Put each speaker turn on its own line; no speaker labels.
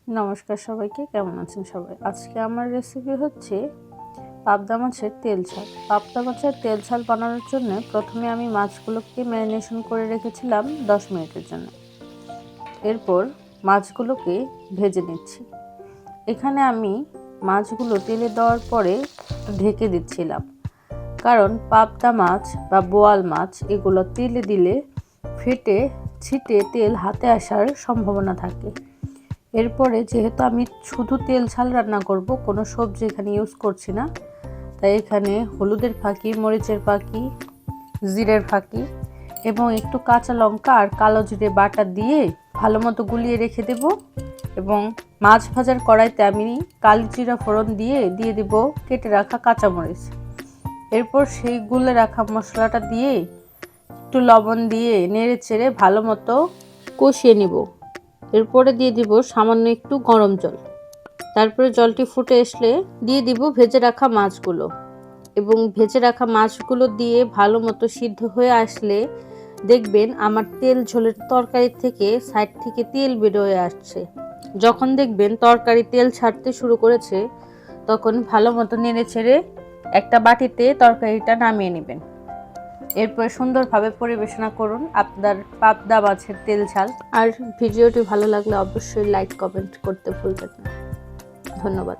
নমস্কার সবাইকে, কেমন আছেন সবাই? আজকে আমার রেসিপি হচ্ছে পাবদা মাছের তেল ঝাল। পাবদা মাছের তেল ঝাল বানানোর জন্য প্রথমে আমি মাছগুলোকে ম্যারিনেশন করে রেখেছিলাম 10 মিনিটের জন্য। এরপর মাছগুলোকে ভেজে নিচ্ছি। এখানে আমি মাছগুলো তেলে দেওয়ার পরে ঢেকে দিচ্ছিলাম, কারণ পাবদা মাছ বা বোয়াল মাছ এগুলো তেলে দিলে ফেটে ছিটে তেল হাতে আসার সম্ভাবনা থাকে। এরপরে যেহেতু আমি শুধু তেল ঝাল রান্না করব, কোনো সবজি এখানে ইউজ করছি না, তাই এখানে হলুদের ফাঁকি, মরিচের ফাঁকি, জিরের ফাঁকি এবং একটু কাঁচা লঙ্কা আর কালো জিরে বাটা দিয়ে ভালো মতো গুলিয়ে রেখে দেব। এবং মাছ ভাজার কড়াইতে আমি কালি জিরা ফোড়ন দিয়ে দেব কেটে রাখা কাঁচামরিচ। এরপর সেই গুলে রাখা মশলাটা দিয়ে একটু লবণ দিয়ে নেড়ে চেড়ে ভালো মতো কষিয়ে নিব। এরপরে দিয়ে দিব সামান্য একটু গরম জল। তারপরে জলটি ফুটে আসলে দিয়ে দিব ভেজে রাখা মাছগুলো, এবং ভেজে রাখা মাছগুলো দিয়ে ভালো মতো সিদ্ধ হয়ে আসলে দেখবেন আমার তেল ঝোলের তরকারি থেকে সাইড থেকে তেল বেরোয় আসছে। যখন দেখবেন তরকারি তেল ছাড়তে শুরু করেছে, তখন ভালো মতো নেড়ে ছেড়ে একটা বাটিতে তরকারিটা নামিয়ে নেবেন। এরপর সুন্দরভাবে পরিবেশনা করুন আপনার পাবদা মাছের তেল ঝাল। আর ভিডিওটি ভালো লাগলে অবশ্যই লাইক কমেন্ট করতে ভুলবেন না। ধন্যবাদ।